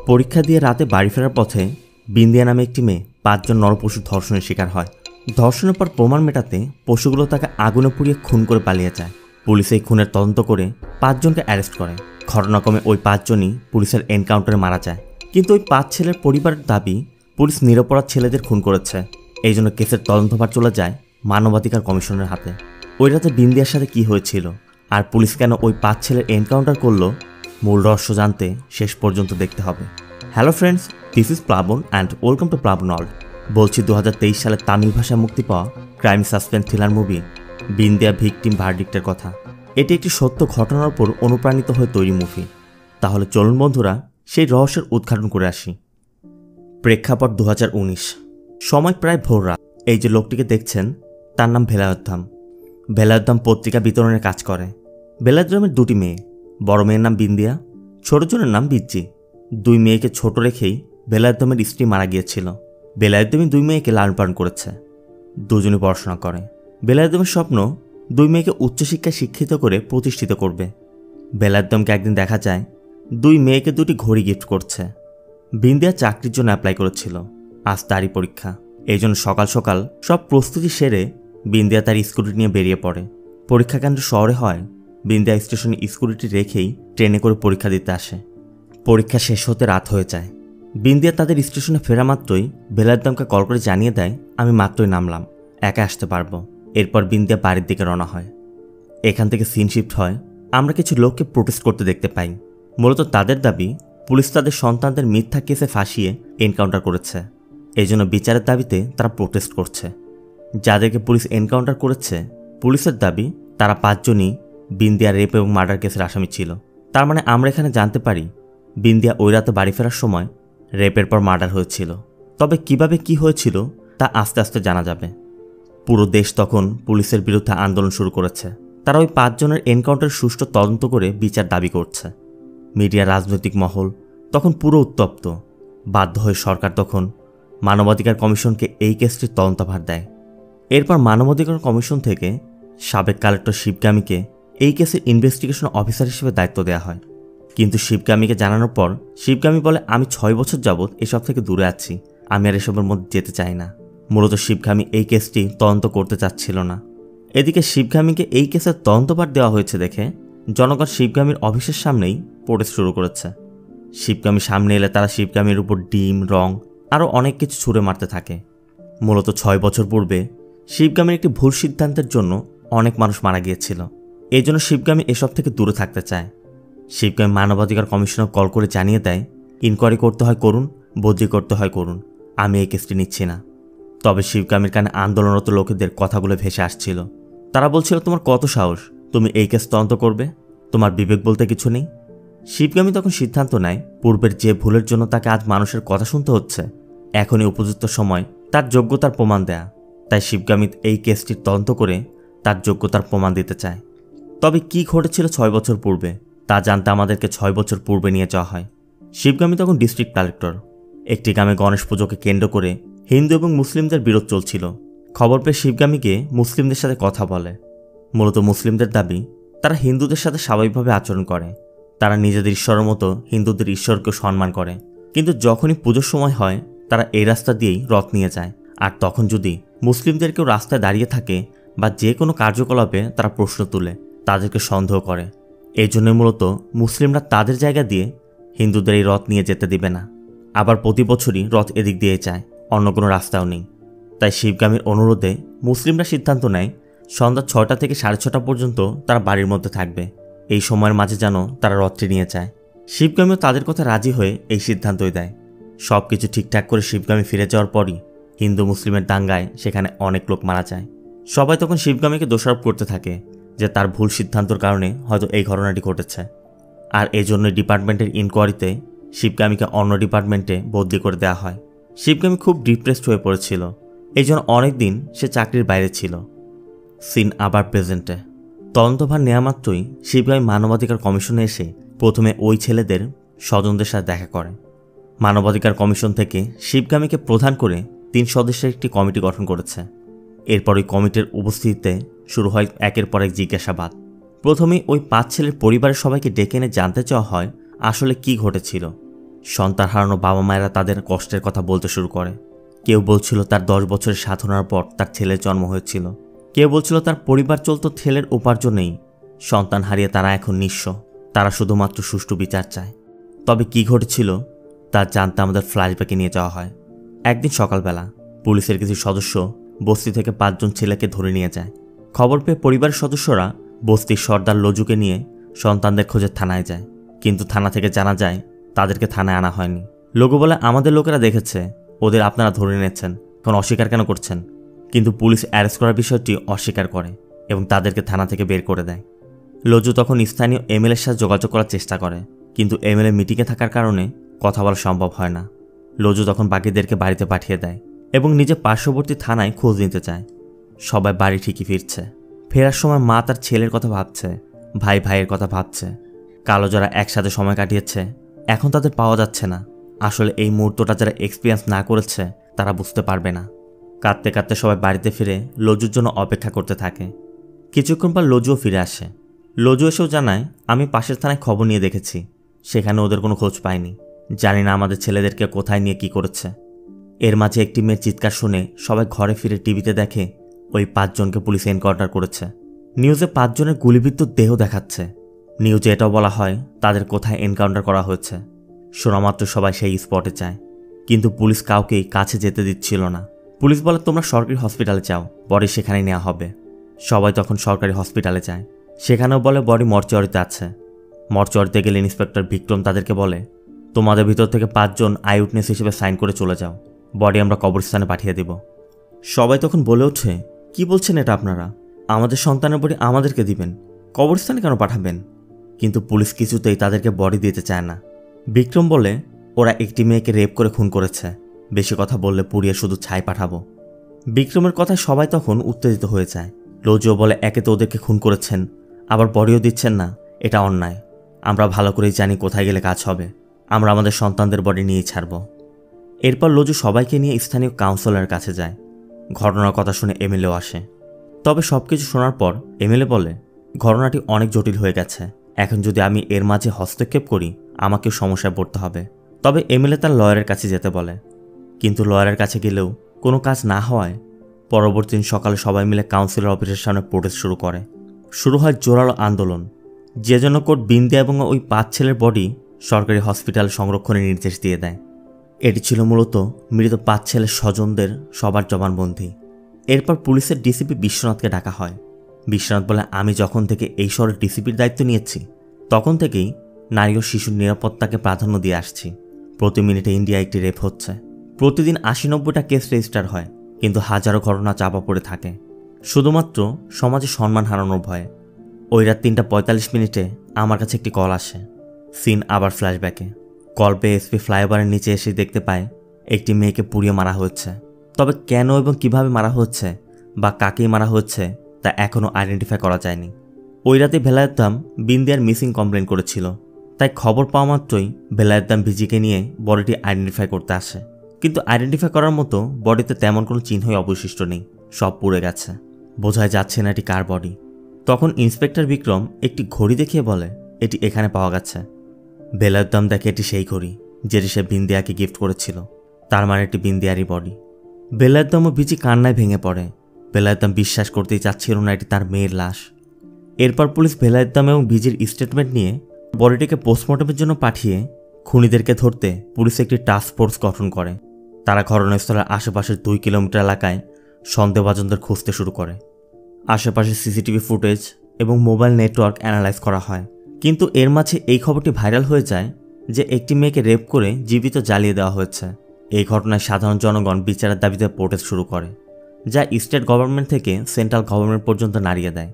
পরীক্ষা দিয়ে রাতে বাড়ি ফেরার পথে বিন্দিয়া নামে একটি মেয়ে 5 জন নরপশু ধর্ষণের শিকার হয়। ধর্ষণের পর প্রমাণ মেটাতে পশুগুলো তাকে আগুনে পুড়িয়ে খুন করে পালিয়ে যায়। পুলিশ এই খুনের তদন্ত করে 5 জনকে অ্যারেস্ট করে। ঘটনাক্রমে ওই 5 জনই পুলিশের এনকাউন্টারে মারা যায়। কিন্তু ওই 5 ছেলের পরিবারের দাবি পুলিশ নিরপরাধ ছেলেদের খুন করেছে। এই জন্য কেসের তদন্তভার চলে যায় মানবাধিকার কমিশনের হাতে। ওই রাতে বিন্দিয়ার সাথে কি হয়েছিল আর পুলিশ কেন ওই 5 ছেলের এনকাউন্টার করলো, মূল রহস্য জানতে শেষ পর্যন্ত দেখতে হবে। Hello friends, this is Plabon and welcome to Plabon world. বলছি 2023 সালে তামিল ভাষায় মুক্তি পাওয়া crime suspense thriller movie Vindhiya victim ভার্ডিক্টের কথা। এটি একটি সত্য ঘটনার উপর অনুপ্রাণিত হয়ে তৈরি মুভি। তাহলে চলুন বন্ধুরা সেই রহস্যের উদ্ঘাটন করে আসি। প্রেক্ষাপট 2019, সময় প্রায় ভোর রাত। এই যে লোকটিকে দেখছেন তার নাম ভেলায়ুদ্ধম। ভেলায়ুদ্ধম পত্রিকা বিতরণের কাজ করে। ভেলায়ুদ্ধমের 2টি মেয়ে, বড় মেয়ের নাম বিন্দিয়া, ছোট জনের নাম বিজ্জি। 2 মেয়েকে ছোট রেখেই ভেলায়ুদ্ধমের স্ত্রী মারা গিয়েছিল। ভেলায়ুদ্ধমই 2 মেয়েকে লালন পালন করেছে। দুজনই পড়াশোনা করে। ভেলায়ুদ্ধমের স্বপ্ন 2 মেয়েকে উচ্চশিক্ষায় শিক্ষিত করে প্রতিষ্ঠিত করবে। ভেলায়ুদ্ধমকে একদিন দেখা যায় 2 মেয়েকে 2টি ঘড়ি গিফট করছে। বিন্দিয়া চাকরির জন্য অ্যাপ্লাই করেছিল। আজ তারই পরীক্ষা। এই জন্য সকাল সকাল সব প্রস্তুতি সেরে বিন্দিয়া তার স্কুটি নিয়ে বেরিয়ে পড়ে। পরীক্ষা কেন্দ্র শহরে হয়। বিন্দিয়া স্টেশনে স্কুটিটি রেখেই ট্রেনে করে পরীক্ষা দিতে আসে। পরীক্ষা শেষ হতে রাত হয়ে যায়। বিন্দিয়া তাদের স্টেশনে ফেরা মাত্রই ভেলায়ুদ্ধমকে কল করে জানিয়ে দেয়, আমি মাত্রই নামলাম, একা আসতে পারবো। এরপর বিন্দিয়া বাড়ির দিকে রওনা হয়। এখান থেকে সিন শিফট হয়। আমরা কিছু লোককে প্রোটেস্ট করতে দেখতে পাই। মূলত তাদের দাবি পুলিশ তাদের সন্তানদের মিথ্যা কেসে ফাঁসিয়ে এনকাউন্টার করেছে। এই জন্য বিচারের দাবিতে তারা প্রোটেস্ট করছে। যাদেরকে পুলিশ এনকাউন্টার করেছে পুলিশের দাবি তারা 5 জনই বিন্দিয়া রেপ এবং মার্ডার কেসের আসামি ছিল। তার মানে আমরা এখানে জানতে পারি বিন্দিয়া ওই রাতে বাড়ি ফেরার সময় রেপের পর মার্ডার হয়েছিল। তবে কিভাবে কি হয়েছিল তা আস্তে আস্তে জানা যাবে। পুরো দেশ তখন পুলিশের বিরুদ্ধে আন্দোলন শুরু করেছে। তারা ওই 5 জনের এনকাউন্টার সুষ্ঠু তদন্ত করে বিচার দাবি করছে। মিডিয়া, রাজনৈতিক মহল তখন পুরো উত্তপ্ত। বাধ্য হয়ে সরকার তখন মানবাধিকার কমিশনকে এই কেসটির তদন্তভার দেয়। এরপর মানবাধিকার কমিশন থেকে সাবেক কালেক্টর শিবগামীকে এই কেসের ইনভেস্টিগেশন অফিসার হিসেবে দায়িত্ব দেওয়া হয়। কিন্তু শিবগামীকে জানানোর পর শিবগামী বলে, আমি 6 বছর যাবৎ এসব থেকে দূরে আছি, আমি আর এসবের মধ্যে যেতে চাই না। মূলত শিবগামী এই কেসটি তদন্ত করতে চাচ্ছিল না। এদিকে শিবগামীকে এই কেসের তদন্তভার দেওয়া হয়েছে দেখে জনগণ শিবগামীর অফিসের সামনেই প্রোটেস্ট শুরু করেছে। শিবগামী সামনে এলে তারা শিবগামীর উপর ডিম, রং আরও অনেক কিছু ছুঁড়ে মারতে থাকে। মূলত 6 বছর পূর্বে শিবগামীর একটি ভুল সিদ্ধান্তের জন্য অনেক মানুষ মারা গিয়েছিল। এই জন্য শিবগামী এসব থেকে দূরে থাকতে চায়। শিবগামী মানবাধিকার কমিশনার কল করে জানিয়ে দেয়, ইনকোয়ারি করতে হয় করুন, বদলি করতে হয় করুন, আমি এই কেসটি নিচ্ছি না। তবে শিবগামীর কানে আন্দোলনরত লোকেদের কথাগুলো ভেসে আসছিল। তারা বলছিল, তোমার কত সাহস, তুমি এই কেস তদন্ত করবে, তোমার বিবেক বলতে কিছু নেই। শিবগামী তখন সিদ্ধান্ত নেয়, পূর্বের যে ভুলের জন্য তাকে আজ মানুষের কথা শুনতে হচ্ছে, এখনই উপযুক্ত সময় তার যোগ্যতার প্রমাণ দেয়া। তাই শিবগামী এই কেসটির তদন্ত করে তার যোগ্যতার প্রমাণ দিতে চায়। তবে কি ঘটেছিল 6 বছর পূর্বে তা জানতে আমাদেরকে 6 বছর পূর্বে নিয়ে যাওয়া হয়। শিবগামী তখন ডিস্ট্রিক্ট কালেক্টর। একটি গ্রামে গণেশ পুজোকে কেন্দ্র করে হিন্দু এবং মুসলিমদের বিরোধ চলছিল। খবর পেয়ে শিবগামীকে মুসলিমদের সাথে কথা বলে। মূলত মুসলিমদের দাবি তারা হিন্দুদের সাথে স্বাভাবিকভাবে আচরণ করে, তারা নিজেদের ঈশ্বরের মতো হিন্দুদের ঈশ্বরকে সম্মান করে। কিন্তু যখনই পুজোর সময় হয় তারা এই রাস্তা দিয়েই রথ নিয়ে যায়। আর তখন যদি মুসলিমদের কেউ রাস্তায় দাঁড়িয়ে থাকে বা যে কোনো কার্যকলাপে তারা প্রশ্ন তুলে, তাদেরকে সন্দেহ করে। এই জন্যই মূলত মুসলিমরা তাদের জায়গা দিয়ে হিন্দুদের এই রথ নিয়ে যেতে দিবে না। আবার প্রতি বছরই রথ এদিক দিয়ে যায়, অন্য কোনো রাস্তাও নেই। তাই শিবগামীর অনুরোধে মুসলিমরা সিদ্ধান্ত নেয় সন্ধ্যা 6টা থেকে 6:30 পর্যন্ত তারা বাড়ির মধ্যে থাকবে। এই সময়ের মাঝে যেন তারা রথটি নিয়ে যায়। শিবগামীও তাদের কথা রাজি হয়ে এই সিদ্ধান্তই দেয়। সব কিছু ঠিকঠাক করে শিবগামী ফিরে যাওয়ার পরই হিন্দু মুসলিমের দাঙ্গায় সেখানে অনেক লোক মারা যায়। সবাই তখন শিবগামীকে দোষারোপ করতে থাকে যে তার ভুল সিদ্ধান্তর কারণে হয়তো এই ঘটনাটি ঘটেছে। আর এজন্যই ডিপার্টমেন্টের ইনকোয়ারিতে শিবগামীকে অন্য ডিপার্টমেন্টে বদলি করে দেওয়া হয়। শিবগামী খুব ডিপ্রেসড হয়ে পড়েছিল। এই জন্য অনেকদিন সে চাকরির বাইরে ছিল। সিন আবার প্রেজেন্টে। তদন্তভার নেওয়া মাত্রই শিবগামী মানবাধিকার কমিশনে এসে প্রথমে ওই ছেলেদের স্বজনদের সাথে দেখা করে। মানবাধিকার কমিশন থেকে শিবগামীকে প্রধান করে 3 সদস্যের একটি কমিটি গঠন করেছে। এরপর ওই কমিটির উপস্থিতিতে শুরু হয় একের পর এক জিজ্ঞাসাবাদ। প্রথমেই ওই 5 ছেলের পরিবারের সবাইকে ডেকে এনে জানতে চাওয়া হয় আসলে কি ঘটেছিল। সন্তান হারানো বাবা মায়েরা তাদের কষ্টের কথা বলতে শুরু করে। কেউ বলছিল তার 10 বছরের সাধনার পর তার ছেলের জন্ম হয়েছিল, কেউ বলছিল তার পরিবার চলত ছেলের উপার্জনেই। সন্তান হারিয়ে তারা এখন নিঃস্ব, তারা শুধুমাত্র সুষ্ঠু বিচার চায়। তবে কি ঘটেছিল তা জানতে আমাদের ফ্ল্যাশব্যাকে নিয়ে যাওয়া হয়। একদিন সকালবেলা পুলিশের কিছু সদস্য বস্তি থেকে 5 জন ছেলেকে ধরে নিয়ে যায়। খবর পেয়ে পরিবারের সদস্যরা বস্তির সর্দার লজুকে নিয়ে সন্তানদের খোঁজে থানায় যায়, কিন্তু থানা থেকে জানা যায় তাদেরকে থানায় আনা হয়নি। লোগো বলে আমাদের লোকেরা দেখেছে, ওদের আপনারা ধরে নিয়েছেন, এখন অস্বীকার কেন করছেন? কিন্তু পুলিশ অ্যারেস্ট করার বিষয়টি অস্বীকার করে এবং তাদেরকে থানা থেকে বের করে দেয়। লজু তখন স্থানীয় এমএলএর সাথে যোগাযোগ করার চেষ্টা করে, কিন্তু এমএলএ মিটিংয়ে থাকার কারণে কথা বলা সম্ভব হয় না। লজু তখন বাকিদেরকে বাড়িতে পাঠিয়ে দেয় এবং নিজে পার্শ্ববর্তী থানায় খোঁজ নিতে চায়। সবাই বাড়ি ঠিকই ফিরছে। ফেরার সময় মা তার ছেলের কথা ভাবছে, ভাই ভাইয়ের কথা ভাবছে। কালো যারা একসাথে সময় কাটিয়েছে এখন তাদের পাওয়া যাচ্ছে না। আসলে এই মুহূর্তটা যারা এক্সপিরিয়েন্স না করেছে তারা বুঝতে পারবে না। কাঁদতে কাঁদতে সবাই বাড়িতে ফিরে লজুর জন্য অপেক্ষা করতে থাকে। কিছুক্ষণ পর লজুও ফিরে আসে। লজু এসেও জানায়, আমি পাশের থানায় খবর নিয়ে দেখেছি, সেখানে ওদের কোনো খোঁজ পাইনি। জানি না আমাদের ছেলেদেরকে কোথায় নিয়ে কি করেছে। এর মাঝে একটি মেয়ের চিৎকার শুনে সবাই ঘরে ফিরে টিভিতে দেখে ওই 5 জনকে পুলিশ এনকাউন্টার করেছে। নিউজে 5 জনের গুলিবিদ্ধ দেহ দেখাচ্ছে। নিউজে এটাও বলা হয় তাদের কোথায় এনকাউন্টার করা হয়েছে। শোনামাত্র সবাই সেই স্পটে যায়, কিন্তু পুলিশ কাউকেই কাছে যেতে দিচ্ছিল না। পুলিশ বলে, তোমরা সরকারি হসপিটালে যাও, বডি সেখানেই নেওয়া হবে। সবাই তখন সরকারি হসপিটালে যায়। সেখানেও বলে বডি মর্চুয়ারিতে আছে। মর্চুয়ারিতে গেলে ইন্সপেক্টর বিক্রম তাদেরকে বলে, তোমাদের ভিতর থেকে 5 জন আই উইটনেস হিসেবে সাইন করে চলে যাও, বডি আমরা কবরস্থানে পাঠিয়ে দেব। সবাই তখন বলে ওঠে, কি বলছেন এটা আপনারা? আমাদের সন্তানের বডি আমাদেরকে দিবেন, কবরস্থানে কেন পাঠাবেন? কিন্তু পুলিশ কিছুতেই তাদেরকে বডি দিতে চায় না। বিক্রম বলে, ওরা একটি মেয়েকে রেপ করে খুন করেছে, বেশি কথা বললে পুড়িয়ে শুধু ছাই পাঠাবো। বিক্রমের কথায় সবাই তখন উত্তেজিত হয়ে যায়। লজুও বলে, একে তো ওদেরকে খুন করেছেন, আবার বডিও দিচ্ছেন না, এটা অন্যায়। আমরা ভালো করেই জানি কোথায় গেলে কাজ হবে, আমরা আমাদের সন্তানদের বডি নিয়েই ছাড়ব। এরপর লজু সবাইকে নিয়ে স্থানীয় কাউন্সিলরের কাছে যায়। ঘটনার কথা শুনে এমএলএও আসে। তবে সবকিছু শোনার পর এমএলএ বলে, ঘটনাটি অনেক জটিল হয়ে গেছে, এখন যদি আমি এর মাঝে হস্তক্ষেপ করি আমাকেও সমস্যায় পড়তে হবে। তবে এমএলএ তার লয়ারের কাছে যেতে বলে, কিন্তু লয়ারের কাছে গেলেও কোনো কাজ না হওয়ায় পরবর্তী দিন সকালে সবাই মিলে কাউন্সিলর অফিসের সামনে প্রোটেস্ট শুরু হয় জোরালো আন্দোলন। যে জন্য কোর্ট বিন্দিয়া এবং ওই 5 ছেলের বডি সরকারি হসপিটাল সংরক্ষণের নির্দেশ দিয়ে দেয়। এটি ছিল মূলত মৃত 5 ছেলের স্বজনদের সবার জবানবন্দি। এরপর পুলিশের ডিসিপি বিশ্বনাথকে ডাকা হয়। বিশ্বনাথ বলে, আমি যখন থেকে এই শহরের ডিসিপির দায়িত্ব নিয়েছি তখন থেকেই নারী ও শিশুর নিরাপত্তাকে প্রাধান্য দিয়ে আসছি। প্রতি মিনিটে ইন্ডিয়া একটি রেপ হচ্ছে, প্রতিদিন 80-90টা কেস রেজিস্টার হয়, কিন্তু হাজারো ঘটনা চাপা পড়ে থাকে শুধুমাত্র সমাজে সম্মান হারানোর ভয়ে। ওই রাত 3:45 আমার কাছে একটি কল আসে। সিন আবার ফ্ল্যাশব্যাকে। কল পেয়ে এসপি ফ্লাইওভারের নিচে এসে দেখতে পায় একটি মেয়েকে পুড়িয়ে মারা হচ্ছে। তবে কেন এবং কিভাবে মারা হচ্ছে বা কাকেই মারা হচ্ছে তা এখনও আইডেন্টিফাই করা যায়নি। ওই রাতে ভেলায়েতদাম বিন্দিয়ার মিসিং কমপ্লেন করেছিল, তাই খবর পাওয়া মাত্রই ভেলায়েতদাম ভিজিকে নিয়ে বডিটি আইডেন্টিফাই করতে আসে। কিন্তু আইডেন্টিফাই করার মতো বডিতে তেমন কোনো চিহ্নই অবশিষ্ট নেই, সব পুড়ে গেছে। বোঝাই যাচ্ছে না এটি কার বডি। তখন ইন্সপেক্টর বিক্রম একটি ঘড়ি দেখিয়ে বলে, এটি এখানে পাওয়া গেছে। ভেলায়েতদাম দেখে এটি সেই ঘড়ি যেটি সে বিন্দিয়াকে গিফট করেছিল, তার মানে এটি বিন্দিয়ারই বডি। ভেলায়েতদাম ও ভিজি কান্নায় ভেঙে পড়ে। ভেলায়েতদাম বিশ্বাস করতেই চাচ্ছিল না এটি তার মেয়ের লাশ। এরপর পুলিশ ভেলায়েতদাম এবং ভিজির স্টেটমেন্ট নিয়ে বডিটিকে পোস্টমর্টমের জন্য পাঠিয়ে খুনিদেরকে ধরতে পুলিশ একটি টাস্ক ফোর্স গঠন করে। তারা ঘটনাস্থলের আশেপাশের 2 কিলোমিটার এলাকায় সন্দেহভাজনদের খুঁজতে শুরু করে। আশেপাশে সিসিটিভি ফুটেজ এবং মোবাইল নেটওয়ার্ক অ্যানালাইজ করা হয়, কিন্তু এর মাঝে এই খবরটি ভাইরাল হয়ে যায় যে একটি মেয়েকে রেপ করে জীবিত জ্বালিয়ে দেওয়া হয়েছে। এই ঘটনায় সাধারণ জনগণ বিচারের দাবিতে প্রোটেস্ট শুরু করে, যা স্টেট গভর্নমেন্ট থেকে সেন্ট্রাল গভর্নমেন্ট পর্যন্ত নাড়িয়ে দেয়।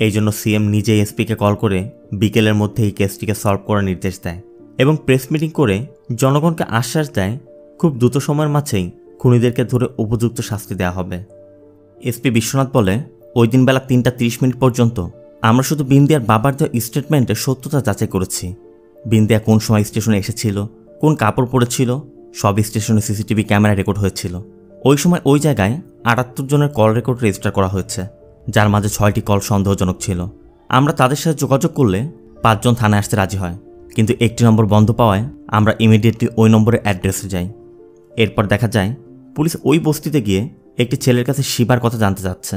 এই জন্য সিএম নিজেই এসপিকে কল করে বিকেলের মধ্যে এই কেসটিকে সলভ করার নির্দেশ দেয় এবং প্রেস মিটিং করে জনগণকে আশ্বাস দেয় খুব দ্রুত সময়ের মাঝেই খুনিদেরকে ধরে উপযুক্ত শাস্তি দেওয়া হবে। এসপি বিশ্বনাথ বলে, ওই দিন বেলা 3:30 পর্যন্ত আমরা শুধু বিন্দিয়ার বাবার দেওয়া স্টেটমেন্টের সত্যতা যাচাই করেছি। বিন্দিয়া কোন সময় স্টেশনে এসেছিল, কোন কাপড় পরেছিল, সব স্টেশনে সিসিটিভি ক্যামেরা রেকর্ড হয়েছিল। ওই সময় ওই জায়গায় 78 জনের কল রেকর্ড রেজিস্টার করা হয়েছে, যার মাঝে 6টি কল সন্দেহজনক ছিল। আমরা তাদের সাথে যোগাযোগ করলে 5 জন থানায় আসতে রাজি হয়, কিন্তু একটি নম্বর বন্ধ পাওয়ায় আমরা ইমিডিয়েটলি ওই নম্বরের অ্যাড্রেসে যাই। এরপর দেখা যায় পুলিশ ওই বস্তিতে গিয়ে একটি ছেলের কাছে শিবার কথা জানতে যাচ্ছে।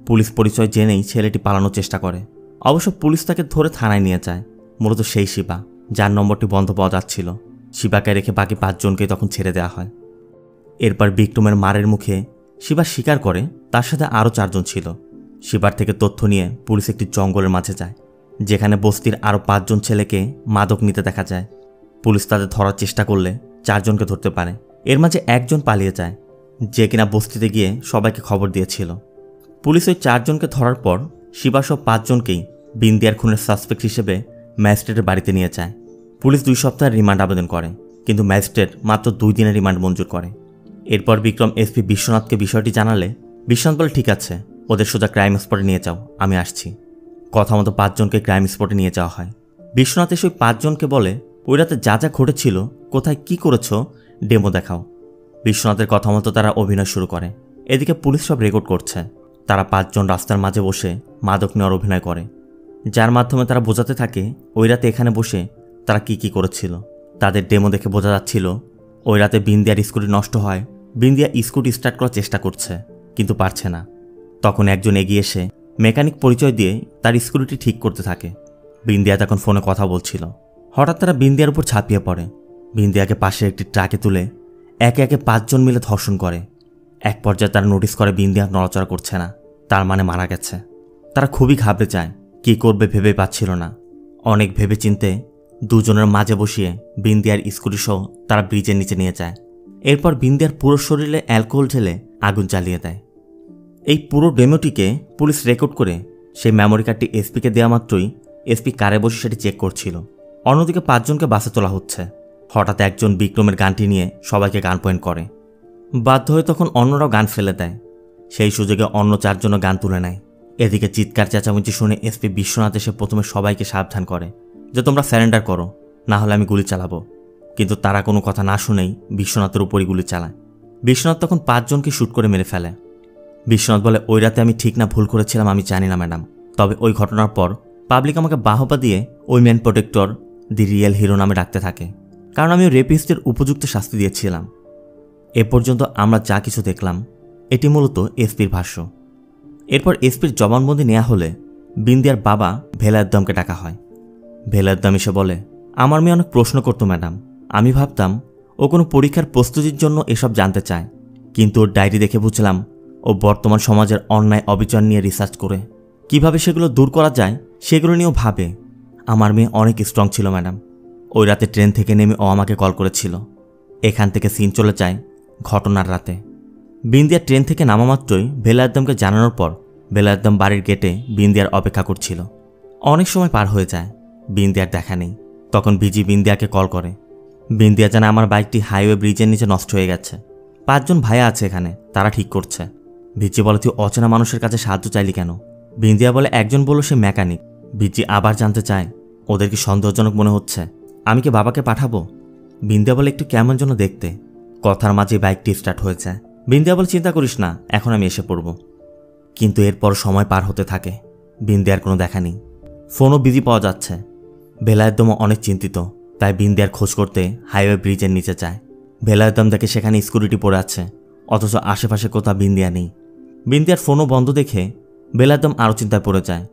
পুলিশ পরিচয় জেনেই ছেলেটি পালানোর চেষ্টা করে। অবশ্য পুলিশ তাকে ধরে থানায় নিয়ে যায়। মূলত সেই শিবা যার নম্বরটি বন্ধ পাওয়া যাচ্ছিল, শিবাকে রেখে বাকি 5 জনকে তখন ছেড়ে দেওয়া হয়। এরপর বিক্রমের মারের মুখে শিবা স্বীকার করে তার সাথে আরও 4 জন ছিল। শিবার থেকে তথ্য নিয়ে পুলিশ একটি জঙ্গলের মাঝে যায়, যেখানে বস্তির আরও 5 জন ছেলেকে মাদক নিতে দেখা যায়। পুলিশ তাদের ধরার চেষ্টা করলে 4 জনকে ধরতে পারে। এর মাঝে একজন পালিয়ে যায়, যে কিনা বস্তিতে গিয়ে সবাইকে খবর দিয়েছিল। পুলিশ ওই 4 জনকে ধরার পর শিবাসহ 5 জনকেই বিন্দিয়ার খুনের সাসপেক্ট হিসেবে ম্যাজিস্ট্রেটের বাড়িতে নিয়ে যায়। পুলিশ 2 সপ্তাহের রিমান্ড আবেদন করে, কিন্তু ম্যাজিস্ট্রেট মাত্র 2 দিনের রিমান্ড মঞ্জুর করে। এরপর বিক্রম এসপি বিশ্বনাথকে বিষয়টি জানালে বিশ্বনাথ বলে, ঠিক আছে, ওদের সোজা ক্রাইম স্পটে নিয়ে যাও, আমি আসছি। কথা মতো 5 জনকে ক্রাইম স্পটে নিয়ে যাওয়া হয়। বিশ্বনাথ এসে ওই 5 জনকে বলে, ওই রাতে যা যা ঘটেছিল, কোথায় কি করেছ, ডেমো দেখাও। বিশ্বনাথের কথা মতো তারা অভিনয় শুরু করে। এদিকে পুলিশ সব রেকর্ড করছে। তারা 5 জন রাস্তার মাঝে বসে মাদক নেওয়ার অভিনয় করে, যার মাধ্যমে তারা বোঝাতে থাকে ওই রাতে এখানে বসে তারা কি করেছিল। তাদের ডেমো দেখে বোঝা যাচ্ছিল ওই রাতে বিন্দিয়ার স্কুটি নষ্ট হয়। বিন্দিয়া স্কুটি স্টার্ট করার চেষ্টা করছে, কিন্তু পারছে না। তখন একজন এগিয়ে এসে মেকানিক পরিচয় দিয়ে তার স্কুটিটি ঠিক করতে থাকে। বিন্দিয়া তখন ফোনে কথা বলছিল। হঠাৎ তারা বিন্দিয়ার উপর ঝাঁপিয়ে পড়ে। বিন্দিয়াকে পাশে একটি ট্রাকে তুলে একে একে 5 জন মিলে ধর্ষণ করে। এক পর্যায়ে তারা নোটিস করে বিন্দিয়া নড়াচড়া করছে না, তার মানে মারা গেছে। তারা খুবই ঘাবড়ে যায়, কি করবে ভেবে পাচ্ছিল না। অনেক ভেবে চিনতে 2 জনের মাঝে বসিয়ে বিন্দিয়ার স্কুটি সহ তারা ব্রিজের নিচে নিয়ে যায়। এরপর বিন্দিয়ার পুরো শরীরে অ্যালকোহল ঢেলে আগুন জ্বালিয়ে দেয়। এই পুরো ডেমোটিকে পুলিশ রেকর্ড করে সেই মেমোরি কার্ডটি এসপিকে দেওয়া মাত্রই এসপি কারে বসে সেটি চেক করছিল। অন্যদিকে 5 জনকে বাসে তোলা হচ্ছে। হঠাৎ একজন বিক্রমের গানটি নিয়ে সবাইকে গান পয়েন্ট করে। বাধ্য হয়ে তখন অন্যরাও গান ফেলে দেয়। সেই সুযোগে অন্য 4 জনও গান তুলে নেয়। এদিকে চিৎকার চেঁচামেচি শুনে এসপি বিশ্বনাথ এসে প্রথমে সবাইকে সাবধান করে যে তোমরা স্যারেন্ডার করো, না হলে আমি গুলি চালাবো। কিন্তু তারা কোনো কথা না শুনেই বিশ্বনাথের উপরই গুলি চালায়। বিশ্বনাথ তখন 5 জনকে শ্যুট করে মেরে ফেলে। বিশ্বনাথ বলে, ওই রাতে আমি ঠিক না ভুল করেছিলাম আমি জানি না ম্যাডাম, তবে ওই ঘটনার পর পাবলিক আমাকে বাহবা দিয়ে ওই ম্যান প্রোটেক্টর দি রিয়েল হিরো নামে ডাকতে থাকে, কারণ আমি রেপিস্টের উপযুক্ত শাস্তি দিয়েছিলাম। এ পর্যন্ত আমরা যা কিছু দেখলাম এটি মূলত এসপির ভাষ্য। এরপর এসপির জবানবন্দি নেওয়া হলে বিন্দিয়ার বাবা ভেলায়দ্দামকে ডাকা হয়। ভেলায়দ্দাম এসে বলে, আমার মেয়ে অনেক প্রশ্ন করতো ম্যাডাম, আমি ভাবতাম ও কোনো পরীক্ষার প্রস্তুতির জন্য এসব জানতে চায়, কিন্তু ওর ডায়েরি দেখে বুঝলাম ও বর্তমান সমাজের অন্যায় অবিচার নিয়ে রিসার্চ করে কিভাবে সেগুলো দূর করা যায় সেগুলো নিয়েও ভাবে। আমার মেয়ে অনেক স্ট্রং ছিল ম্যাডাম। ওই রাতে ট্রেন থেকে নেমে ও আমাকে কল করেছিল। এখান থেকে সিন চলে যায় ঘটনার রাতে। বিন্দিয়ার ট্রেন থেকে নামা মাত্রই ভেলায়দ্দামকে জানানোর পর ভেলায়দ্দাম বাড়ির গেটে বিন্দিয়ার অপেক্ষা করছিল। অনেক সময় পার হয়ে যায়, বিন্দিয়ার দেখা নেই। তখন বিজি বিন্দিয়াকে কল করে। বিন্দিয়া জানে আমার বাইকটি হাইওয়ে ব্রিজের নিচে নষ্ট হয়ে গেছে। 5 জন ভাইয়া আছে এখানে, তারা ঠিক করছে। বিজি বলে, তুই অচেনা মানুষের কাছে সাহায্য চাইলি কেন? বিন্দিয়া বলে, একজন বলল সে মেকানিক। বিজি আবার জানতে চায় ওদের কি সন্দেহজনক মনে হচ্ছে, আমি কি বাবাকে পাঠাবো? বিন্দিয়া বলে, একটু কেমন যেন দেখতে। কথার মাঝে বাইকটি স্টার্ট হয়ে যায়। বিন্দিয়া বলে, চিন্তা করিস না, এখন আমি এসে পড়ব। কিন্তু এরপর সময় পার হতে থাকে, বিন্দিয়ার কোনো দেখা নেই। ফোনও বিজি পাওয়া যাচ্ছে। ভেলায়দ্দামও অনেক চিন্তিত, তাই বিন্দিয়ার খোঁজ করতে হাইওয়ে ব্রিজের নিচে যায়। ভেলায়দ্দাম দেখে সেখানে স্কুটিটি পড়ে আছে, অথচ আশেপাশে কোথাও বিন্দিয়া নেই। বিন্দিয়ার ফোনও বন্ধ দেখে ভেলায়দ্দাম আরও চিন্তায় পড়ে যায়।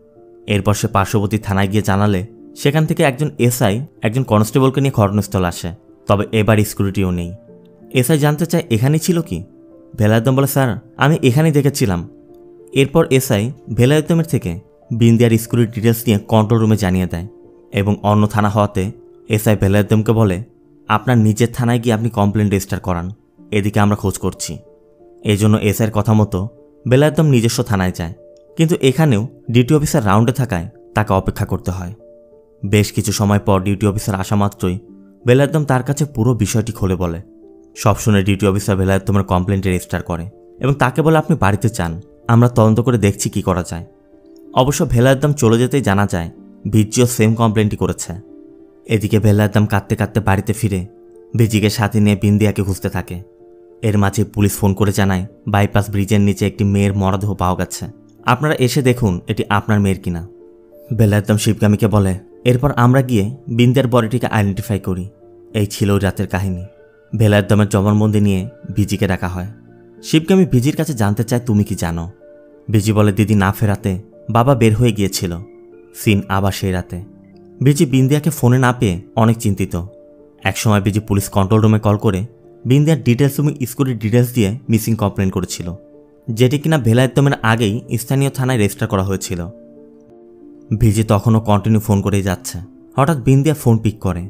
এরপর সে পার্শ্ববর্তী থানায় গিয়ে জানালে সেখান থেকে একজন এসআই একজন কনস্টেবলকে নিয়ে ঘটনাস্থলে আসে, তবে এবার স্কুটিটিও নেই। এসআই জানতে চায় এখানেই ছিল কি? ভেলায়দ্দাম বলে, স্যার আমি এখানেই দেখেছিলাম। এরপর এসআই ভেলায়দ্দামের থেকে বিন্দিয়ার স্কুটির ডিটেলস নিয়ে কন্ট্রোল রুমে জানিয়ে দেয় এবং অন্য থানা হওয়াতে এসআই ভেলায়দ্দামকে বলে, আপনার নিজের থানায় গিয়ে আপনি কমপ্লেন রেজিস্টার করান, এদিকে আমরা খোঁজ করছি। এই জন্য এসআইয়ের কথা মতো ভেলায়দ্দাম নিজস্ব থানায় যায়, কিন্তু এখানেও ডিউটি অফিসার রাউন্ডে থাকায় তাকে অপেক্ষা করতে হয়। বেশ কিছু সময় পর ডিউটি অফিসার আসা মাত্রই ভেলায়দ্দাম তার কাছে পুরো বিষয়টি খুলে বলে। সব শুনে ডিউটি অফিসার ভেলায়দ্দামের কমপ্লেনটি রেজিস্টার করে এবং তাকে বলে, আপনি বাড়িতে চান, আমরা তদন্ত করে দেখছি কি করা যায়। অবশ্য ভেলায়দ্দাম চলে যেতেই জানা যায় ভিজিও সেম কমপ্লেনটি করেছে। এদিকে ভেলায়দ্দাম কাঁদতে কাঁদতে বাড়িতে ফিরে ভিজিকে সাথে নিয়ে বিন্দিয়াকে খুঁজতে থাকে। এর মাঝে পুলিশ ফোন করে জানায় বাইপাস ব্রিজের নিচে একটি মেয়ের মরদেহ পাওয়া গেছে, আপনারা এসে দেখুন এটি আপনার মেয়ের কিনা। ভেলায়দ্দাম শিবগামীকে বলে, এরপর আমরা গিয়ে বিন্দিয়ার বডিটিকে আইডেন্টিফাই করি। এই ছিল ওই রাতের কাহিনী। ভেলায়তমের জবানবন্দি নিয়ে ভিজিকে ডাকা হয়। শিবগামী ভিজির কাছে জানতে চায় তুমি কি জানো। ভিজি বলে দিদি না ফেরাতে বাবা বের হয়ে গিয়েছিল। সিন আবার সেই রাতে। ভিজি বিন্দিয়াকে ফোনে না পেয়ে অনেক চিন্তিত। একসময় ভিজি পুলিশ কন্ট্রোল রুমে কল করে বিন্দিয়ার ডিটেলস এবং স্কুটির ডিটেলস দিয়ে মিসিং কমপ্লেন করেছিল, যেটি কিনা ভেলায়তমের আগেই স্থানীয় থানায় রেজিস্টার করা হয়েছিল। ভিজি তখনও কন্টিনিউ ফোন করেই যাচ্ছে। হঠাৎ বিন্দিয়া ফোন পিক করে।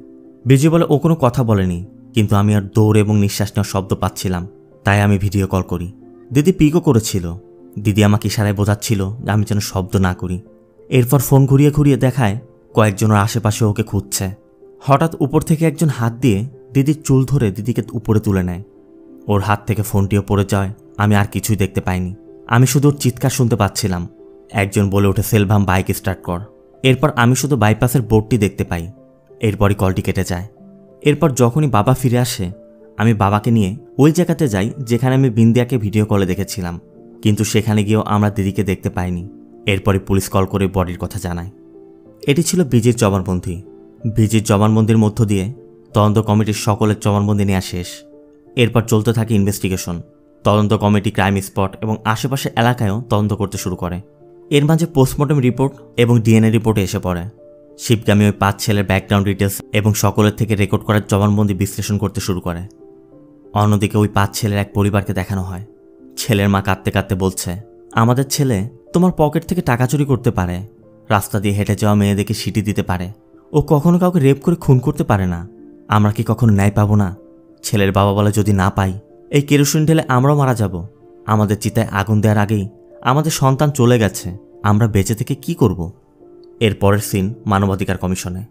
ভিজি বলে ও কোনো কথা বলেনি, কিন্তু আমি আর দৌড় এবং নিঃশ্বাস নেওয়ার শব্দ পাচ্ছিলাম, তাই আমি ভিডিও কল করি। দিদি পিকও করেছিল। দিদি আমাকে ইশারায় বোঝাচ্ছিল যে আমি যেন শব্দ না করি। এরপর ফোন ঘুরিয়ে ঘুরিয়ে দেখায় কয়েকজনের আশেপাশে ওকে খুঁজছে। হঠাৎ উপর থেকে একজন হাত দিয়ে দিদির চুল ধরে দিদিকে উপরে তুলে নেয়। ওর হাত থেকে ফোনটিও পড়ে যায়। আমি আর কিছুই দেখতে পাইনি, আমি শুধু ওর চিৎকার শুনতে পাচ্ছিলাম। একজন বলে ওঠে সেলভাম বাইক স্টার্ট কর। এরপর আমি শুধু বাইপাসের বোর্ডটি দেখতে পাই। এরপরই কলটি কেটে যায়। এরপর যখনই বাবা ফিরে আসে আমি বাবাকে নিয়ে ওই জায়গাতে যাই যেখানে আমি বিন্দিয়াকে ভিডিও কলে দেখেছিলাম, কিন্তু সেখানে গিয়েও আমরা দিদিকে দেখতে পাইনি। এরপরে পুলিশ কল করে বডির কথা জানায়। এটি ছিল ভিজির জবানবন্দি। ভিজির জবানবন্দির মধ্য দিয়ে তদন্ত কমিটির সকলের জবানবন্দি নেওয়া শেষ। এরপর চলতে থাকে ইনভেস্টিগেশন। তদন্ত কমিটি ক্রাইম স্পট এবং আশেপাশের এলাকায়ও তদন্ত করতে শুরু করে। এর মাঝে পোস্টমর্টম রিপোর্ট এবং ডিএনএ রিপোর্টে এসে পড়ে। শিবগামী ওই 5 ছেলের ব্যাকগ্রাউন্ড ডিটেলস এবং সকলের থেকে রেকর্ড করার জবানবন্দি বিশ্লেষণ করতে শুরু করে। অন্যদিকে ওই 5 ছেলের এক পরিবারকে দেখানো হয়। ছেলের মা কাঁদতে কাঁদতে বলছে, আমাদের ছেলে তোমার পকেট থেকে টাকা চুরি করতে পারে, রাস্তা দিয়ে হেঁটে যাওয়া মেয়েদেরকে সিটি দিতে পারে, ও কখনো কাউকে রেপ করে খুন করতে পারে না। আমরা কি কখনো ন্যায় পাবো না? ছেলের বাবা বলে যদি না পাই এই কেরোসিন ঢেলে আমরাও মারা যাব। আমাদের চিতায় আগুন দেওয়ার আগেই আমাদের সন্তান চলে গেছে, আমরা বেঁচে থেকে কি করব? এর পরের সিন মানবাধিকার কমিশনে।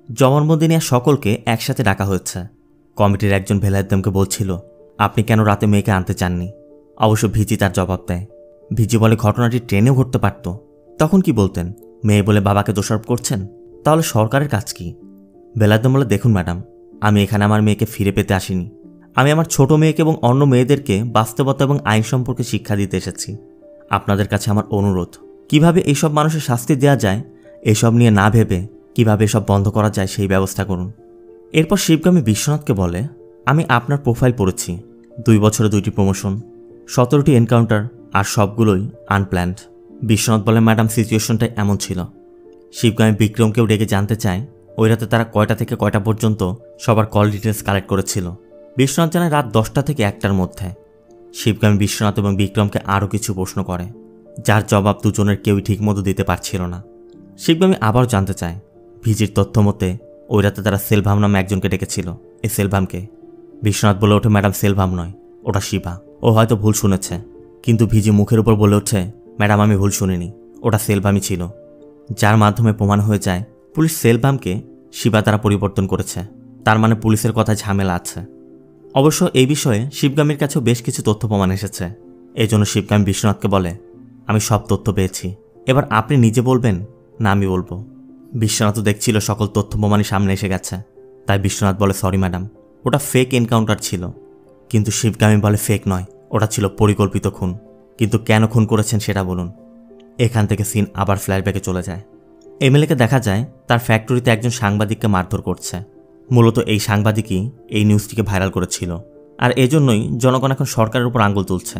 জবানবন্দি নেওয়া সকলকে একসাথে ডাকা হয়েছে। কমিটির একজন ভেলায়তমকে বলছিল, আপনি কেন রাতে মেয়েকে আনতে চাননি? অবশ্য ভিজি তার জবাব দেয়। ভিজি বলে ঘটনাটি ট্রেনেও ঘটতে পারত, তখন কি বলতেন? মেয়ে বলে বাবাকে দোষারোপ করছেন, তাহলে সরকারের কাজ কি? ভেলায়তম বলে, দেখুন ম্যাডাম, আমি এখানে আমার মেয়েকে ফিরে পেতে আসিনি। আমি আমার ছোট মেয়েকে এবং অন্য মেয়েদেরকে বাস্তবতা এবং আইন সম্পর্কে শিক্ষা দিতে এসেছি। আপনাদের কাছে আমার অনুরোধ, কিভাবে এইসব মানুষের শাস্তি দেওয়া যায় এসব নিয়ে না ভেবে কিভাবে এসব বন্ধ করা যায় সেই ব্যবস্থা করুন। এরপর শিবগামী বিশ্বনাথকে বলে, আমি আপনার প্রোফাইল পড়েছি, 2 বছরে 2টি প্রমোশন, 17টি এনকাউন্টার, আর সবগুলোই আনপ্ল্যান্ড। বিশ্বনাথ বলে, ম্যাডাম সিচুয়েশনটা এমন ছিল। শিবগামী বিক্রমকেও ডেকে জানতে চায় ওই রাতে তারা কয়টা থেকে কয়টা পর্যন্ত সবার কল ডিটেলস কালেক্ট করেছিল। বিশ্বনাথ জানায় রাত 10টা থেকে 1টার মধ্যে। শিবগামী বিশ্বনাথ এবং বিক্রমকে আরও কিছু প্রশ্ন করে, যার জবাব দুজনের কেউই ঠিকমতো দিতে পারছিল না। শিবগামী আবারও জানতে চায় ভিজির তথ্য মতে ওই রাতে তারা সেলভাম নামে একজনকে ডেকেছিল। এই সেলভামকে? বিশ্বনাথ বলে ওঠে, ম্যাডাম সেলভাম নয়, ওটা শিবা। ও হয়তো ভুল শুনেছে। কিন্তু ভিজি মুখের উপর বলে ওঠে, ম্যাডাম আমি ভুল শুনিনি, ওটা সেলভামই ছিল। যার মাধ্যমে প্রমাণ হয়ে যায় পুলিশ সেলভামকে শিবা দ্বারা পরিবর্তন করেছে। তার মানে পুলিশের কথায় ঝামেলা আছে। অবশ্য এই বিষয়ে শিবগামীর কাছেও বেশ কিছু তথ্য প্রমাণ এসেছে। এই জন্য শিবগামী বিশ্বনাথকে বলে, আমি সব তথ্য পেয়েছি, এবার আপনি নিজে বলবেন না আমি বলবো? বিশ্বনাথও দেখছিল সকল তথ্য প্রমাণই সামনে এসে গেছে, তাই বিশ্বনাথ বলে, সরি ম্যাডাম, ওটা ফেক এনকাউন্টার ছিল। কিন্তু শিবগামী বলে, ফেক নয়, ওটা ছিল পরিকল্পিত খুন। কিন্তু কেন খুন করেছেন সেটা বলুন। এখান থেকে সিন আবার ফ্ল্যাশব্যাকে চলে যায়। এমএলএকে দেখা যায় তার ফ্যাক্টরিতে একজন সাংবাদিককে মারধর করছে। মূলত এই সাংবাদিকই এই নিউজটিকে ভাইরাল করেছিল, আর এজন্যই জনগণ এখন সরকারের উপর আঙুল তুলছে।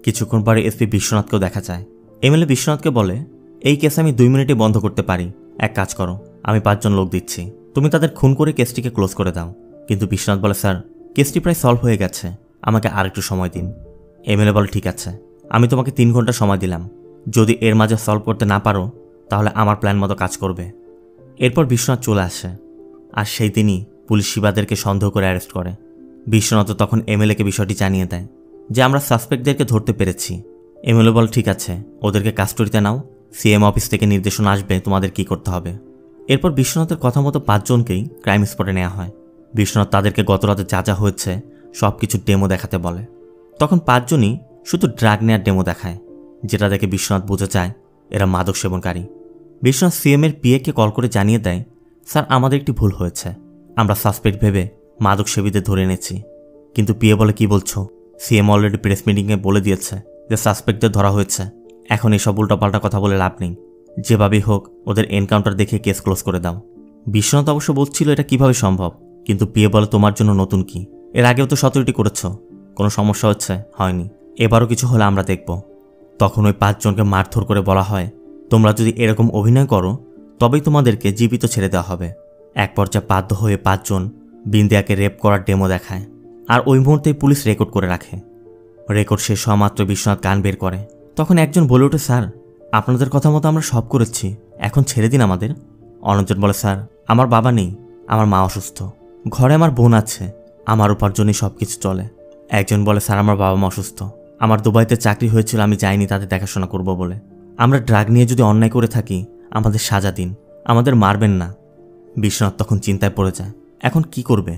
কিছুক্ষণ পরে এসপি বিশ্বনাথকেও দেখা যায়। এমএলএ বিশ্বনাথকে বলে, এই কেস আমি 2 মিনিটে বন্ধ করতে পারি, এক কাজ করো, আমি 5 জন লোক দিচ্ছি, তুমি তাদের খুন করে কেসটিকে ক্লোজ করে দাও। কিন্তু বিশ্বনাথ বলে, স্যার কেসটি প্রায় সলভ হয়ে গেছে, আমাকে আরেকটু সময় দিন। এমএলএ বলে, ঠিক আছে, আমি তোমাকে 3 ঘন্টা সময় দিলাম, যদি এর মাঝে সলভ করতে না পারো তাহলে আমার প্ল্যান মতো কাজ করবে। এরপর বিশ্বনাথ চলে আসে, আর সেই দিনই পুলিশ শিবাদেরকে সন্দেহ করে অ্যারেস্ট করে। বিশ্বনাথ তখন এমএলএকে বিষয়টি জানিয়ে দেয় যে আমরা সাসপেক্টদেরকে ধরতে পেরেছি। এমএলএ বলে, ঠিক আছে, ওদেরকে কাস্টডিতে নাও, সিএম অফিস থেকে নির্দেশনা আসবে তোমাদের কি করতে হবে। এরপর বিশ্বনাথের কথা মতো 5 জনকেই ক্রাইম স্পটে নেওয়া হয়। বিশ্বনাথ তাদেরকে গত রাতে যা যা হয়েছে সব কিছু ডেমো দেখাতে বলে। তখন 5 জনই শুধু ড্রাগ নেওয়ার ডেমো দেখায়, যেটা দেখে বিশ্বনাথ বুঝে যায় এরা মাদক সেবনকারী। বিশ্বনাথ সিএমের পিএকে কল করে জানিয়ে দেয়, স্যার আমাদের একটি ভুল হয়েছে, আমরা সাসপেক্ট ভেবে মাদক সেবীদের ধরে এনেছি। কিন্তু পিএ বলে, কি বলছো? সিএম অলরেডি প্রেস মিটিংয়ে বলে দিয়েছে যে সাসপেক্টদের ধরা হয়েছে, এখন এসব উল্টাপাল্টা কথা বলে লাভ নেই, যেভাবেই হোক ওদের এনকাউন্টার দেখে কেস ক্লোজ করে দাও। বিশ্বনাথ অবশ্য বলছিল এটা কিভাবে সম্ভব, কিন্তু পিএ বলে তোমার জন্য নতুন কি, এর আগেও তো 17টি করেছ, কোনো সমস্যা হচ্ছে হয়নি, এবারও কিছু হলে আমরা দেখব। তখন ওই 5 জনকে মারধর করে বলা হয়, তোমরা যদি এরকম অভিনয় করো তবেই তোমাদেরকে জীবিত ছেড়ে দেওয়া হবে। এক পর্যায়ে বাধ্য হয়ে 5 জন বিন্দিয়াকে রেপ করার ডেমো দেখায়, আর ওই মুহূর্তেই পুলিশ রেকর্ড করে রাখে। রেকর্ড শেষ হওয়া মাত্র বিশ্বনাথ গান বের করে। তখন একজন বলে ওঠে, স্যার আপনাদের কথা মতো আমরা সব করেছি, এখন ছেড়ে দিন আমাদের। অনঞ্জন বলে, স্যার আমার বাবা নেই, আমার মা অসুস্থ, ঘরে আমার বোন আছে, আমার উপার্জনই সব কিছু চলে। একজন বলে, স্যার আমার বাবা মা অসুস্থ, আমার দুবাইতে চাকরি হয়েছিল, আমি যাইনি তাদের দেখাশোনা করব বলে। আমরা ড্রাগ নিয়ে যদি অন্যায় করে থাকি আমাদের সাজা দিন, আমাদের মারবেন না। বিশ্বনাথ তখন চিন্তায় পড়ে যায়, এখন কি করবে।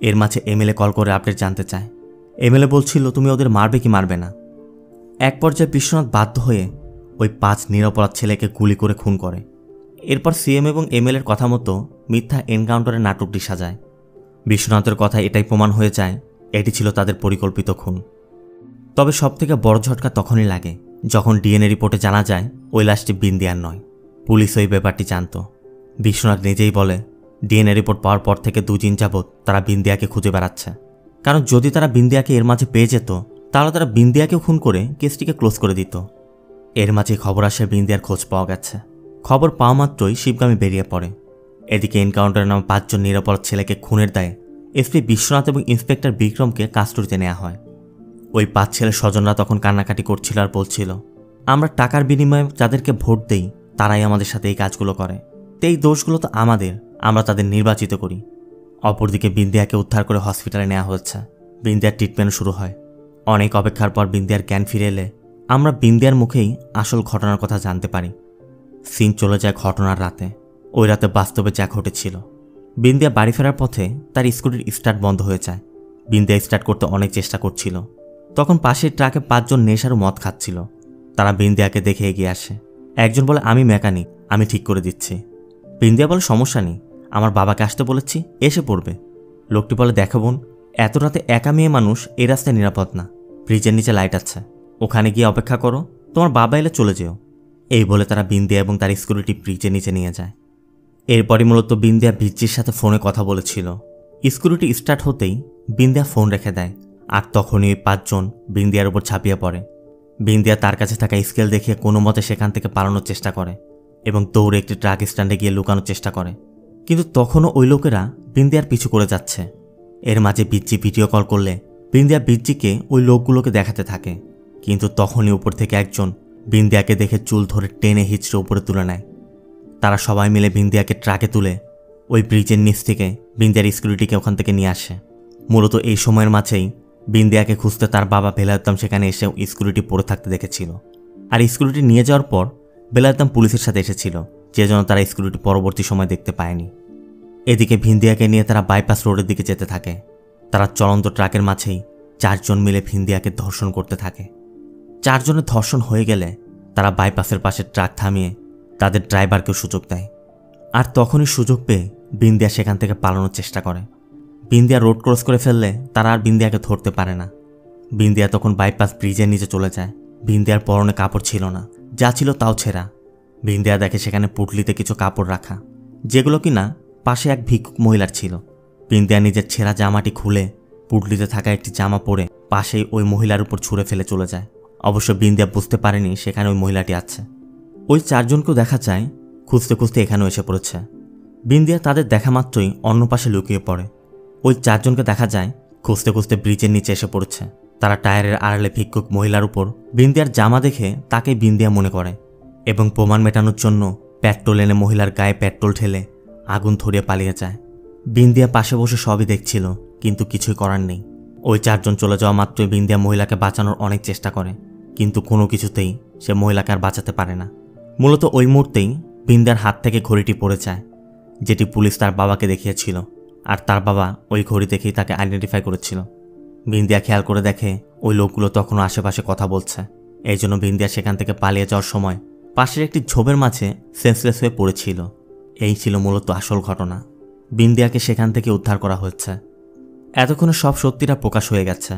এর মাঝে এমএলএ কল করে আপডেট জানতে চায়। এমএলএ বলছিল তুমি ওদের মারবে কি মারবে না। এক পর্যায়ে বিশ্বনাথ বাধ্য হয়ে ওই 5 নিরপরাধ ছেলেকে গুলি করে খুন করে। এরপর সিএম এবং এমএলএর কথা মতো মিথ্যা এনকাউন্টারের নাটকটি সাজায়। বিশ্বনাথের কথা এটাই প্রমাণ হয়ে যায় এটি ছিল তাদের পরিকল্পিত খুন। তবে সবথেকে বড় ঝটকা তখনই লাগে যখন ডিএনএ রিপোর্টে জানা যায় ওই লাশটি বিন্দিয়ার নয়। পুলিশ ওই ব্যাপারটি জানত। বিশ্বনাথ নিজেই বলে, ডিএনএ রিপোর্ট পাওয়ার পর থেকে 2 দিন যাবৎ তারা বিন্দিয়াকে খুঁজে বেড়াচ্ছে, কারণ যদি তারা বিন্দিয়াকে এর মাঝে পেয়ে যেত তাহলে তারা বিন্দিয়াকেও খুন করে কেসটিকে ক্লোজ করে দিত। এর মাঝে খবর আসে বিন্দিয়ার খোঁজ পাওয়া গেছে। খবর পাওয়া মাত্রই শিবগামী বেরিয়ে পড়ে। এদিকে এনকাউন্টারের নামে 5 জন নিরপরাধ ছেলেকে খুনের দায়ে এসপি বিশ্বনাথ এবং ইন্সপেক্টর বিক্রমকে কাস্টডিতে নেওয়া হয়। ওই 5 ছেলের স্বজনরা তখন কান্নাকাটি করছিল আর বলছিল, আমরা টাকার বিনিময়ে যাদেরকে ভোট দেই তারাই আমাদের সাথে এই কাজগুলো করে, তো এই দোষগুলো তো আমাদের, আমরা তাদের নির্বাচিত করি। অপরদিকে বিন্দিয়াকে উদ্ধার করে হসপিটালে নেওয়া হচ্ছে। বিন্দিয়ার ট্রিটমেন্ট শুরু হয়। অনেক অপেক্ষার পর বিন্দিয়ার জ্ঞান ফিরে এলে আমরা বিন্দিয়ার মুখেই আসল ঘটনার কথা জানতে পারি। সিন চলে যায় ঘটনার রাতে। ওই রাতে বাস্তবে যা ঘটেছিল। বিন্দিয়া বাড়ি ফেরার পথে তার স্কুটির স্টার্ট বন্ধ হয়ে যায়। বিন্দিয়া স্টার্ট করতে অনেক চেষ্টা করছিল। তখন পাশের ট্রাকে 5 জন নেশার মদ খাচ্ছিল। তারা বিন্দিয়াকে দেখে এগিয়ে আসে। একজন বলে, আমি মেকানিক, আমি ঠিক করে দিচ্ছি। বিন্দিয়া বলে, সমস্যা নেই, আমার বাবাকে আসতে বলেছি, এসে পড়বে। লোকটি বলে, দেখো বোন, এত রাতে একা মেয়ে মানুষ এই রাস্তায় নিরাপদ না, ব্রিজের নিচে লাইট আছে, ওখানে গিয়ে অপেক্ষা করো, তোমার বাবা এলে চলে যেও। এই বলে তারা বিন্দিয়া এবং তার স্কুটিটি ব্রিজের নিচে নিয়ে যায়। এরপরই মূলত বিন্দিয়া ভিজ্জির সাথে ফোনে কথা বলেছিল। স্কুটিটি স্টার্ট হতেই বিন্দিয়া ফোন রেখে দেয়, আর তখনই ওই 5 জন বিন্দিয়ার উপর ঝাঁপিয়ে পড়ে। বিন্দিয়া তার কাছে থাকা স্কেল দেখিয়ে কোনো মতে সেখান থেকে পালানোর চেষ্টা করে এবং দৌড়ে একটি ট্রাক স্ট্যান্ডে গিয়ে লুকানোর চেষ্টা করে, কিন্তু তখনও ওই লোকেরা বিন্দিয়ার পিছু করে যাচ্ছে। এর মাঝে বিজ্জি ভিডিও কল করলে বিন্দিয়া বিজ্জিকে ওই লোকগুলোকে দেখাতে থাকে, কিন্তু তখনই উপর থেকে একজন বিন্দিয়াকে দেখে চুল ধরে টেনে হিঁচড়ে উপরে তুলে নেয়। তারা সবাই মিলে বিন্দিয়াকে ট্রাকে তুলে ওই ব্রিজের নিচ থেকে বিন্দিয়ার স্কুটিটিকে ওখান থেকে নিয়ে আসে। মূলত এই সময়ের মাঝেই বিন্দিয়াকে খুঁজতে তার বাবা বেলায়েতম সেখানে এসে স্কুটিটি পড়ে থাকতে দেখেছিল। আর স্কুটিটি নিয়ে যাওয়ার পর বেলায়েতম পুলিশের সাথে এসেছিল, যে জন্য তারা স্কুটিটি পরবর্তী সময় দেখতে পায়নি। এদিকে ভিন্দিয়াকে নিয়ে তারা বাইপাস রোডের দিকে যেতে থাকে। তারা চলন্ত ট্রাকের মাঝেই 4 জন মিলে ভিন্দিয়াকে ধর্ষণ করতে থাকে। 4 জনের ধর্ষণ হয়ে গেলে তারা বাইপাসের পাশে ট্রাক থামিয়ে তাদের ড্রাইভারকেও সুযোগ দেয়। আর তখনই সুযোগ পেয়ে বিন্দিয়া সেখান থেকে পালানোর চেষ্টা করে। বিন্দিয়া রোড ক্রস করে ফেললে তারা আর বিন্দিয়াকে ধরতে পারে না। বিন্দিয়া তখন বাইপাস ব্রিজের নিচে চলে যায়। বিন্দিয়ার পরনে কাপড় ছিল না, যা ছিল তাও ছেঁড়া। বিন্দিয়া দেখে সেখানে পুটলিতে কিছু কাপড় রাখা, যেগুলো কিনা পাশে এক ভিক্ষুক মহিলার ছিল। বিন্দিয়া নিজের ছেঁড়া জামাটি খুলে পুটলিতে থাকা একটি জামা পরে পাশেই ওই মহিলার উপর ছুঁড়ে ফেলে চলে যায়। অবশ্য বিন্দিয়া বুঝতে পারেনি সেখানে ওই মহিলাটি আছে। ওই 4 জনকেও দেখা যায় খুঁজতে খুঁজতে এখানেও এসে পড়েছে। বিন্দিয়া তাদের দেখা মাত্রই অন্য পাশে লুকিয়ে পড়ে। ওই 4 জনকে দেখা যায় খুঁজতে খুঁজতে ব্রিজের নিচে এসে পড়েছে। তারা টায়ারের আড়ালে ভিক্ষুক মহিলার উপর বিন্দিয়ার জামা দেখে তাকে বিন্দিয়া মনে করে এবং প্রমাণ মেটানোর জন্য পেট্রোল এনে মহিলার গায়ে পেট্রোল ঢেলে আগুন ধরিয়ে পালিয়ে যায়। বিন্দিয়া পাশে বসে সবই দেখছিল, কিন্তু কিছুই করার নেই। ওই 4 জন চলে যাওয়া মাত্রই বিন্দিয়া মহিলাকে বাঁচানোর অনেক চেষ্টা করে, কিন্তু কোনো কিছুতেই সে মহিলাকে আর বাঁচাতে পারে না। মূলত ওই মুহূর্তেই বিন্দিয়ার হাত থেকে ঘড়িটি পড়ে যায়, যেটি পুলিশ তার বাবাকে দেখিয়েছিল, আর তার বাবা ওই ঘড়ি দেখেই তাকে আইডেন্টিফাই করেছিল। বিন্দিয়া খেয়াল করে দেখে ওই লোকগুলো তখনও আশেপাশে কথা বলছে। এই জন্য বিন্দিয়া সেখান থেকে পালিয়ে যাওয়ার সময় পাশের একটি ঝোপের মাঝে সেন্সলেস হয়ে পড়েছিল। এই ছিল মূলত আসল ঘটনা। বিন্দিয়াকে সেখান থেকে উদ্ধার করা হচ্ছে। এতক্ষণে সব সত্যিটা প্রকাশ হয়ে গেছে।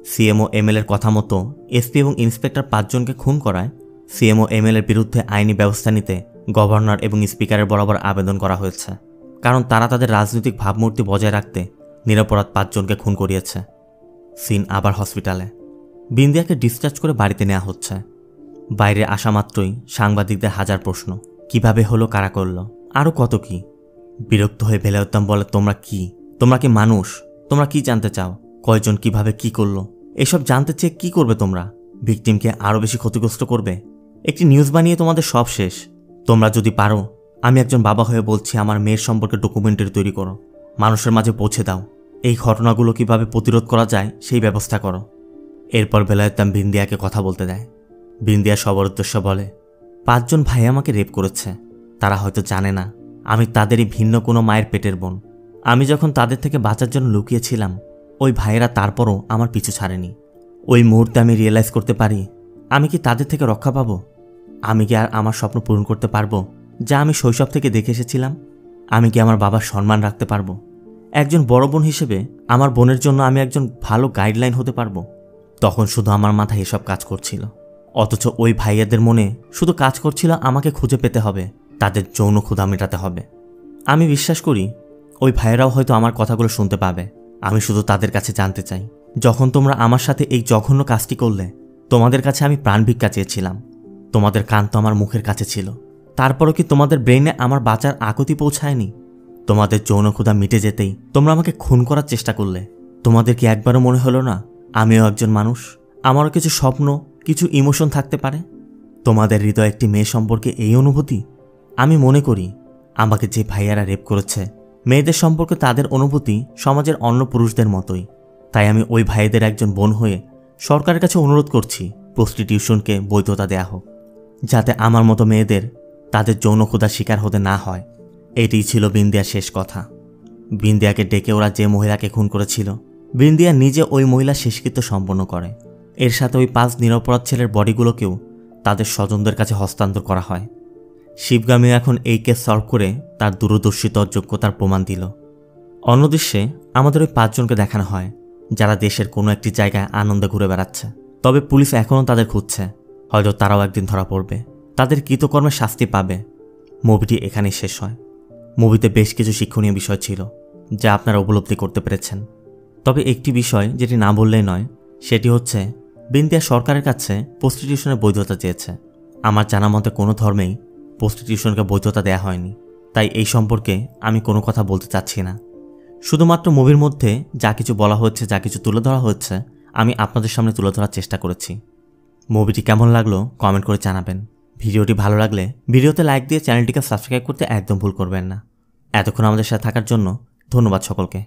সিএম ও এমএলএর কথা মতো এসপি এবং ইন্সপেক্টর 5 জনকে খুন করায় সিএম ও এমএলএর বিরুদ্ধে আইনি ব্যবস্থা নিতে গভর্নর এবং স্পিকারের বরাবর আবেদন করা হয়েছে, কারণ তারা তাদের রাজনৈতিক ভাবমূর্তি বজায় রাখতে নিরপরাধ 5 জনকে খুন করিয়েছে। সিন আবার হসপিটালে। বিন্দিয়াকে ডিসচার্জ করে বাড়িতে নেওয়া হচ্ছে। বাইরে আসা মাত্রই সাংবাদিকদের হাজার প্রশ্ন, কিভাবে হলো, কারা করল, আরও কত কি। বিরক্ত হয়ে বেলায়েতম বলে, তোমরা কি মানুষ? তোমরা কি জানতে চাও? কয়জন কিভাবে কি করলো? এসব জানতে চেয়ে কি করবে তোমরা? ভিকটিমকে আরও বেশি ক্ষতিগ্রস্ত করবে? একটি নিউজ বানিয়ে তোমাদের সব শেষ। তোমরা যদি পারো, আমি একজন বাবা হয়ে বলছি, আমার মেয়ের সম্পর্কে ডকুমেন্টারি তৈরি করো, মানুষের মাঝে পৌঁছে দাও। এই ঘটনাগুলো কিভাবে প্রতিরোধ করা যায় সেই ব্যবস্থা করো। এরপর বেলায়েতম বিন্দিয়াকে কথা বলতে দেয়। বিন্দিয়া সবার উদ্দেশ্যে বলে, 5 জন ভাই আমাকে রেপ করেছে। তারা হয়তো জানে না আমি তাদেরই ভিন্ন কোনো মায়ের পেটের বোন। আমি যখন তাদের থেকে বাঁচার জন্য লুকিয়েছিলাম, ওই ভাইয়েরা তারপরও আমার পিছু ছাড়েনি। ওই মুহূর্তে আমি রিয়েলাইজ করতে পারি, আমি কি তাদের থেকে রক্ষা পাবো? আমি কি আর আমার স্বপ্ন পূরণ করতে পারবো যা আমি শৈশব থেকে দেখে এসেছিলাম? আমি কি আমার বাবার সম্মান রাখতে পারবো? একজন বড় বোন হিসেবে আমার বোনের জন্য আমি একজন ভালো গাইডলাইন হতে পারবো? তখন শুধু আমার মাথায় এসব কাজ করছিল, অথচ ওই ভাইয়াদের মনে শুধু কাজ করছিল আমাকে খুঁজে পেতে হবে, তাদের যৌন ক্ষুধা মেটাতে হবে। আমি বিশ্বাস করি ওই ভাইয়েরাও হয়তো আমার কথাগুলো শুনতে পাবে। আমি শুধু তাদের কাছে জানতে চাই, যখন তোমরা আমার সাথে এই জঘন্য কাজটি করলে, তোমাদের কাছে আমি প্রাণ ভিক্ষা চেয়েছিলাম। তোমাদের কান তো আমার মুখের কাছে ছিল, তারপরও কি তোমাদের ব্রেইনে আমার বাঁচার আকুতি পৌঁছায়নি? তোমাদের যৌন ক্ষুধা মিটে যেতেই তোমরা আমাকে খুন করার চেষ্টা করলে। তোমাদের কি একবারও মনে হলো না আমিও একজন মানুষ, আমারও কিছু স্বপ্ন, কিছু ইমোশন থাকতে পারে? তোমাদের হৃদয় একটি মেয়ে সম্পর্কে এই অনুভূতি? আমি মনে করি আমাকে যে ভাইয়ারা রেপ করেছে, মেয়েদের সম্পর্কে তাদের অনুভূতি সমাজের অন্য পুরুষদের মতোই। তাই আমি ওই ভাইদের একজন বোন হয়ে সরকারের কাছে অনুরোধ করছি, প্রস্টিটিউশনকে বৈধতা দেয়া হোক, যাতে আমার মতো মেয়েদের তাদের যৌন ক্ষুধার শিকার হতে না হয়। এটিই ছিল বিন্দিয়ার শেষ কথা। বিন্দিয়াকে ডেকে ওরা যে মহিলাকে খুন করেছিল, বিন্দিয়া নিজে ওই মহিলার শেষকৃত্য সম্পন্ন করে। এর সাথে ওই 5 নিরপরাধ ছেলের বডিগুলোকেও তাদের স্বজনদের কাছে হস্তান্তর করা হয়। শিবগামী এখন এই কেস সলভ করে তার দূরদর্শিত যোগ্যতার প্রমাণ দিল। অন্য দৃশ্যে আমাদের ওই 5 জনকে দেখানো হয় যারা দেশের কোনো একটি জায়গায় আনন্দে ঘুরে বেড়াচ্ছে, তবে পুলিশ এখনও তাদের খুঁজছে। হয়তো তারাও একদিন ধরা পড়বে, তাদের কৃতকর্মের শাস্তি পাবে। মুভিটি এখানেই শেষ হয়। মুভিতে বেশ কিছু শিক্ষণীয় বিষয় ছিল যা আপনারা উপলব্ধি করতে পেরেছেন। তবে একটি বিষয় যেটি না বললেই নয়, সেটি হচ্ছে বিন্দিয়া সরকারের কাছে প্রস্টিটিউশনের বৈধতা চেয়েছে। আমার জানা মতে কোনো ধর্মেই প্রস্টিটিউশনকে বৈধতা দেয়া হয়নি, তাই এই সম্পর্কে আমি কোনো কথা বলতে চাচ্ছি না। শুধুমাত্র মুভির মধ্যে যা কিছু বলা হচ্ছে, যা কিছু তুলে ধরা হচ্ছে, আমি আপনাদের সামনে তুলে ধরার চেষ্টা করেছি। মুভিটি কেমন লাগলো কমেন্ট করে জানাবেন। ভিডিওটি ভালো লাগলে ভিডিওতে লাইক দিয়ে চ্যানেলটিকে সাবস্ক্রাইব করতে একদম ভুল করবেন না। এতক্ষণ আমাদের সাথে থাকার জন্য ধন্যবাদ সকলকে।